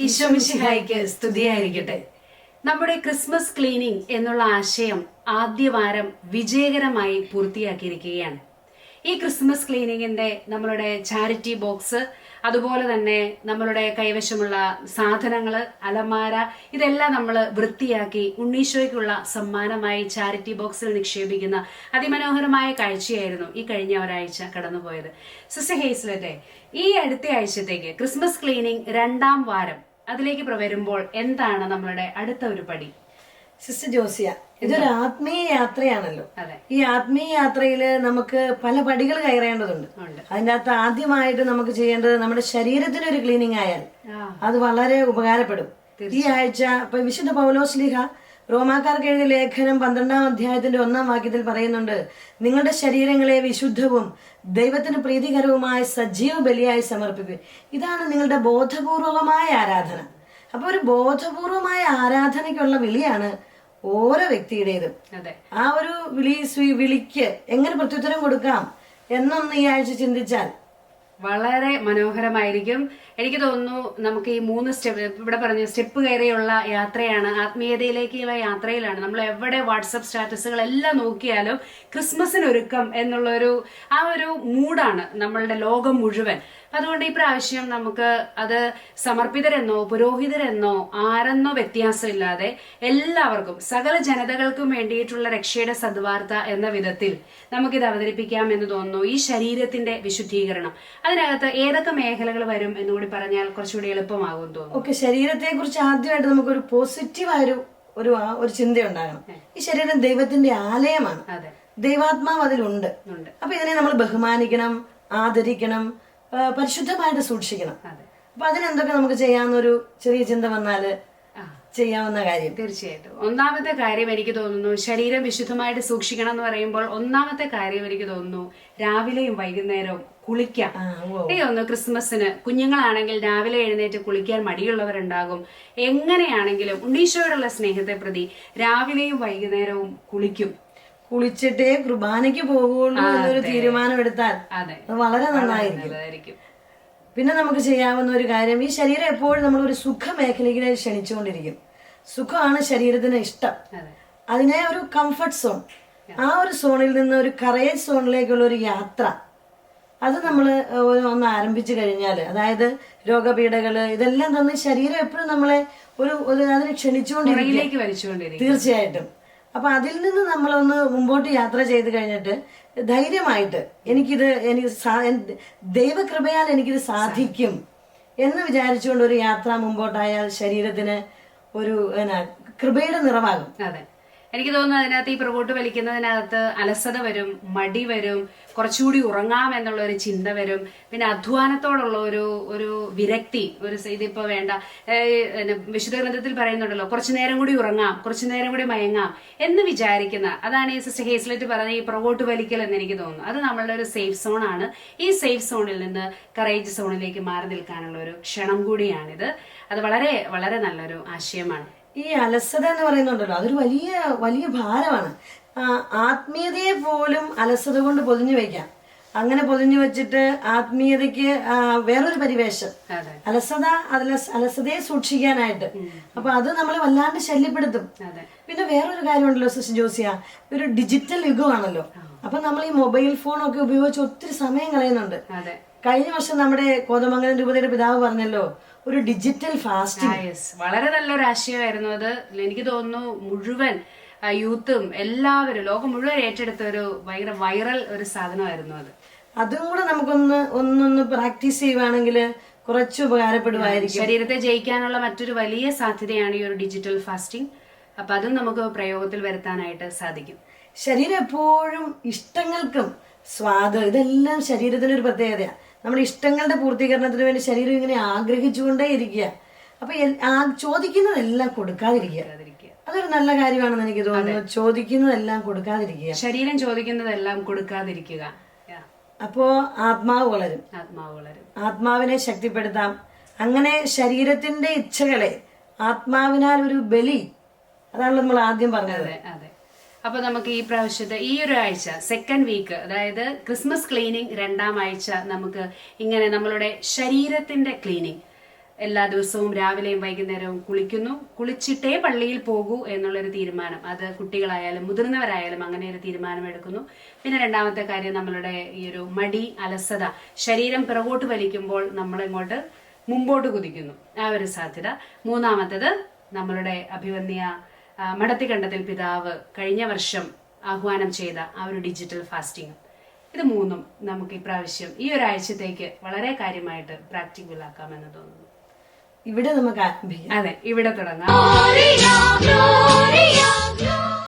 ഈശോ മിശിഹായ്ക്ക് സ്തുതിയായിരിക്കട്ടെ. നമ്മുടെ ക്രിസ്മസ് ക്ലീനിംഗ് എന്നുള്ള ആശയം ആദ്യവാരം വിജയകരമായി പൂർത്തിയാക്കിയിരിക്കുകയാണ്. ഈ ക്രിസ്മസ് ക്ലീനിങ്ങിന്റെ നമ്മളുടെ ചാരിറ്റി ബോക്സ്, അതുപോലെ തന്നെ നമ്മളുടെ കൈവശമുള്ള സാധനങ്ങള്, അലമാര, ഇതെല്ലാം നമ്മൾ വൃത്തിയാക്കി ഉണ്ണീശോയ്ക്കുള്ള സമ്മാനമായി ചാരിറ്റി ബോക്സിൽ നിക്ഷേപിക്കുന്ന അതിമനോഹരമായ കാഴ്ചയായിരുന്നു ഈ കഴിഞ്ഞ ഒരാഴ്ച കടന്നുപോയത്. സിസ്റ്റർ ഹേസ്ലറ്റെ, ഈ അടുത്ത ആഴ്ചത്തേക്ക് ക്രിസ്മസ് ക്ലീനിങ് 2ാം വാരം അതിലേക്ക് വരുമ്പോൾ എന്താണ് നമ്മളുടെ അടുത്ത ഒരു പടി? സിസ്റ്റർ ജോസിയ, ഇതൊരു ആത്മീയ യാത്രയാണല്ലോ. ഈ ആത്മീയ യാത്രയില് നമുക്ക് പല പടികൾ കയറേണ്ടതുണ്ട്. അതിന്റെ അകത്ത് ആദ്യമായിട്ട് നമുക്ക് ചെയ്യേണ്ടത് നമ്മുടെ ശരീരത്തിന് ഒരു ക്ലീനിങ് ആയാൽ അത് വളരെ ഉപകാരപ്പെടും. ഈ ആഴ്ച ഇപ്പൊ വിശുദ്ധ പൗലോസ്ലീഹ റോമാക്കാർക്ക് എഴുതിയ ലേഖനം 12ാം അധ്യായത്തിന്റെ 1ാം വാക്യത്തിൽ പറയുന്നുണ്ട്, നിങ്ങളുടെ ശരീരങ്ങളെ വിശുദ്ധവും ദൈവത്തിന് പ്രീതികരവുമായ സജീവ ബലിയായി സമർപ്പിക്കുക. ഇതാണ് നിങ്ങളുടെ ബോധപൂർവമായ ആരാധന. അപ്പൊ ഒരു ബോധപൂർവമായ ആരാധനയ്ക്കുള്ള വിളിയാണ് ഓരോ വ്യക്തിയുടേതും. ആ ഒരു വിളിക്ക് എങ്ങനെ പ്രത്യുത്തരം കൊടുക്കാം എന്നൊന്ന് ഈ ആഴ്ച ചിന്തിച്ചാൽ വളരെ മനോഹരമായിരിക്കും. എനിക്ക് തോന്നുന്നു നമുക്ക് ഈ 3 സ്റ്റെപ്പ്, ഇവിടെ പറഞ്ഞ സ്റ്റെപ്പ് കയറിയുള്ള യാത്രയാണ്, ആത്മീയതയിലേക്കുള്ള യാത്രയിലാണ്. നമ്മൾ എവിടെ വാട്സപ്പ് സ്റ്റാറ്റസുകൾ എല്ലാം നോക്കിയാലും ക്രിസ്മസിനൊരുക്കം എന്നുള്ളൊരു ആ ഒരു മൂഡാണ് നമ്മളുടെ ലോകം മുഴുവൻ. അതുകൊണ്ട് ഈ പ്രാവശ്യം നമുക്ക് അത് സമർപ്പിതരെന്നോ പുരോഹിതരെന്നോ ആരെന്നോ വ്യത്യാസമില്ലാതെ എല്ലാവർക്കും, സകല ജനതകൾക്കും വേണ്ടിയിട്ടുള്ള രക്ഷയുടെ സദ്വാർത്ത എന്ന വിധത്തിൽ നമുക്കിത് അവതരിപ്പിക്കാം എന്ന് തോന്നുന്നു. ഈ ശരീരത്തിന്റെ വിശുദ്ധീകരണം, അതിനകത്ത് ഏതൊക്കെ മേഖലകൾ വരും എന്നുകൂടി പറഞ്ഞാൽ കുറച്ചുകൂടി എളുപ്പമാകും തോന്നുന്നു. ഓക്കെ, ശരീരത്തെ കുറിച്ച് ആദ്യമായിട്ട് നമുക്കൊരു പോസിറ്റീവായ ഒരു ചിന്തയുണ്ടാകണം. ഈ ശരീരം ദൈവത്തിന്റെ ആലയമാണ്. ദൈവാത്മാവ് അതിലുണ്ട്. അപ്പൊ ഇതിനെ നമ്മൾ ബഹുമാനിക്കണം, ആദരിക്കണം, പരിശുദ്ധമായിട്ട് സൂക്ഷിക്കണം. അപ്പൊ അതിനെന്തൊക്കെ നമുക്ക് ചെയ്യാവുന്നൊരു ചെറിയ ചിന്ത വന്നാല് ചെയ്യാവുന്ന കാര്യം? തീർച്ചയായിട്ടും ഒന്നാമത്തെ കാര്യം എനിക്ക് തോന്നുന്നു, ശരീരം വിശുദ്ധമായിട്ട് സൂക്ഷിക്കണം എന്ന് പറയുമ്പോൾ ഒന്നാമത്തെ കാര്യം എനിക്ക് തോന്നുന്നു രാവിലെയും വൈകുന്നേരവും കുളിക്കാം. എനിക്ക് തോന്നുന്നു ക്രിസ്മസിന് കുഞ്ഞുങ്ങളാണെങ്കിൽ രാവിലെ എഴുന്നേറ്റ് കുളിക്കാൻ മടിയുള്ളവരുണ്ടാകും. എങ്ങനെയാണെങ്കിലും ഉണ്ണീശോയോടുള്ള സ്നേഹത്തെ പ്രതി രാവിലെയും വൈകുന്നേരവും കുളിച്ചിട്ടേ കുർബാനയ്ക്ക് പോകുള്ളൂ എന്നൊരു തീരുമാനം എടുത്താൽ അത് വളരെ നന്നായിരിക്കും. പിന്നെ നമുക്ക് ചെയ്യാവുന്ന ഒരു കാര്യം, ഈ ശരീരം എപ്പോഴും നമ്മൾ ഒരു സുഖ മേഖലയിലെ ക്ഷണിച്ചുകൊണ്ടിരിക്കും. സുഖമാണ് ശരീരത്തിന് ഇഷ്ടം. അതിനെ ഒരു കംഫർട്ട് സോൺ, ആ ഒരു സോണിൽ നിന്ന് ഒരു കറേജ് സോണിലേക്കുള്ള ഒരു യാത്ര, അത് നമ്മൾ ഒന്ന് ആരംഭിച്ചു കഴിഞ്ഞാൽ, അതായത് രോഗപീഠകള് ഇതെല്ലാം തന്നെ ശരീരം എപ്പോഴും നമ്മളെ അതിനെ ക്ഷണിച്ചുകൊണ്ടിരിക്കും. തീർച്ചയായിട്ടും. അപ്പൊ അതിൽ നിന്ന് നമ്മളൊന്ന് മുമ്പോട്ട് യാത്ര ചെയ്ത് കഴിഞ്ഞിട്ട് ധൈര്യമായിട്ട് എനിക്ക് ദൈവകൃപയാൽ എനിക്കിത് സാധിക്കും എന്ന് വിചാരിച്ചുകൊണ്ട് ഒരു യാത്ര മുമ്പോട്ടായാൽ ശരീരത്തിന് ഒരു കൃപയുടെ നിറവാകും. അതെ, എനിക്ക് തോന്നുന്നു അതിനകത്ത് ഈ പുറകോട്ട് വലിക്കുന്നതിനകത്ത് അലസത വരും, മടി വരും, കുറച്ചുകൂടി ഉറങ്ങാം എന്നുള്ള ഒരു ചിന്ത വരും, പിന്നെ അധ്വാനത്തോടുള്ള ഒരു വിരക്തി, ഇതിപ്പോ വേണ്ട. വിശുദ്ധ ഗ്രന്ഥത്തിൽ പറയുന്നുണ്ടല്ലോ, കുറച്ചു നേരം കൂടി ഉറങ്ങാം, കുറച്ചു നേരം കൂടി മയങ്ങാം എന്ന് വിചാരിക്കുന്ന, അതാണ് ഈ സിസ്റ്റർ ഹേസ്ലറ്റ് പറഞ്ഞ ഈ പുറകോട്ട് വലിക്കൽ എന്ന് എനിക്ക് തോന്നുന്നു. അത് നമ്മളുടെ ഒരു സേഫ് സോൺ ആണ്. ഈ സേഫ് സോണിൽ നിന്ന് കറേജ് സോണിലേക്ക് മാറി നിൽക്കാനുള്ള ഒരു ക്ഷണം കൂടിയാണിത്. അത് വളരെ വളരെ നല്ലൊരു ആശയമാണ്. ഈ അലസത എന്ന് പറയുന്നുണ്ടല്ലോ, അതൊരു വലിയ വലിയ ഭാരമാണ്. ആത്മീയതയെ പോലും അലസത കൊണ്ട് പൊതിഞ്ഞു വെക്കാം. അങ്ങനെ പൊതിഞ്ഞു വെച്ചിട്ട് ആത്മീയതയ്ക്ക് വേറൊരു പരിവേഷം, അലസതയെ സൂക്ഷിക്കാനായിട്ട്. അപ്പൊ അത് നമ്മളെ വല്ലാണ്ട് ശല്യപ്പെടുത്തും. പിന്നെ വേറൊരു കാര്യമുണ്ടല്ലോ സിസ്റ്റർ ജോസിയ, ഒരു ഡിജിറ്റൽ യുഗമാണല്ലോ. അപ്പൊ നമ്മൾ ഈ മൊബൈൽ ഫോണൊക്കെ ഉപയോഗിച്ച് ഒത്തിരി സമയം കളയുന്നുണ്ട്. കഴിഞ്ഞ വർഷം നമ്മുടെ കോതമംഗലം രൂപതയുടെ പിതാവ് പറഞ്ഞല്ലോ, ഒരു ഡിജിറ്റൽ ഫാസ്റ്റിംഗ്. വളരെ നല്ലൊരു ആശയമായിരുന്നു അത്. എനിക്ക് തോന്നുന്നു മുഴുവൻ യൂത്തും എല്ലാവരും, ലോകം മുഴുവൻ ഏറ്റെടുത്ത ഒരു ഭയങ്കര വൈറൽ ഒരു സാധനമായിരുന്നു അത്. അതും കൂടെ നമുക്കൊന്ന് പ്രാക്ടീസ് ചെയ്യുവാണെങ്കിൽ കുറച്ച് ഉപകാരപ്പെടുമായിരിക്കും. ശരീരത്തെ ജയിക്കാനുള്ള മറ്റൊരു വലിയ സാധ്യതയാണ് ഈ ഒരു ഡിജിറ്റൽ ഫാസ്റ്റിംഗ്. അപ്പൊ അതും നമുക്ക് പ്രയോഗത്തിൽ വരുത്താനായിട്ട് സാധിക്കും. ശരീരം എപ്പോഴും ഇഷ്ടങ്ങൾക്കും സ്വാദ്, ഇതെല്ലാം ശരീരത്തിനൊരു പ്രത്യേകതയാണ്. നമ്മുടെ ഇഷ്ടങ്ങളുടെ പൂർത്തീകരണത്തിന് വേണ്ടി ശരീരം ഇങ്ങനെ ആഗ്രഹിച്ചുകൊണ്ടേ ഇരിക്കുക. അപ്പൊ ചോദിക്കുന്നതെല്ലാം കൊടുക്കാതിരിക്കുക, അതൊരു നല്ല കാര്യമാണെന്ന് എനിക്ക് തോന്നുന്നു. ചോദിക്കുന്നതെല്ലാം കൊടുക്കാതിരിക്കുക, ശരീരം ചോദിക്കുന്നതെല്ലാം കൊടുക്കാതിരിക്കുക. അപ്പോ ആത്മാവ് വളരും. ആത്മാവിനെ ശക്തിപ്പെടുത്താം. അങ്ങനെ ശരീരത്തിന്റെ ഇച്ഛകളെ ആത്മാവിനാൽ ഒരു ബലി, അതാണല്ലോ നമ്മൾ ആദ്യം പറഞ്ഞത്. അപ്പൊ നമുക്ക് ഈ പ്രാവശ്യത്തെ ഈ ഒരു ആഴ്ച, 2nd വീക്ക്, അതായത് ക്രിസ്മസ് ക്ലീനിങ് 2ാം ആഴ്ച, നമുക്ക് ഇങ്ങനെ നമ്മളുടെ ശരീരത്തിന്റെ ക്ലീനിങ്, എല്ലാ ദിവസവും രാവിലെയും വൈകുന്നേരവും കുളിക്കുന്നു, കുളിച്ചിട്ടേ പള്ളിയിൽ പോകൂ എന്നുള്ളൊരു തീരുമാനം, അത് കുട്ടികളായാലും മുതിർന്നവരായാലും അങ്ങനെ ഒരു തീരുമാനം എടുക്കുന്നു. പിന്നെ രണ്ടാമത്തെ കാര്യം, നമ്മളുടെ ഈ ഒരു മടി, അലസത, ശരീരം പിറകോട്ട് വലിക്കുമ്പോൾ നമ്മളിങ്ങോട്ട് മുമ്പോട്ട് കുതിക്കുന്നു, ആ ഒരു സാധ്യത. മൂന്നാമത്തത്, നമ്മളുടെ അഭിവന്യ മടത്തിക്കണ്ടത്തിൽ പിതാവ് കഴിഞ്ഞ വർഷം ആഹ്വാനം ചെയ്ത ആ ഒരു ഡിജിറ്റൽ ഫാസ്റ്റിംഗ്. ഇത് മൂന്നും നമുക്ക് ഇപ്രാവശ്യം ഈ ഒരാഴ്ചത്തേക്ക് വളരെ കാര്യമായിട്ട് പ്രാക്ടിക്കൽ ആക്കാമെന്ന് തോന്നുന്നു. ഇവിടെ നമുക്ക് ആരംഭിക്കാം. അതെ, ഇവിടെ തുടങ്ങാം.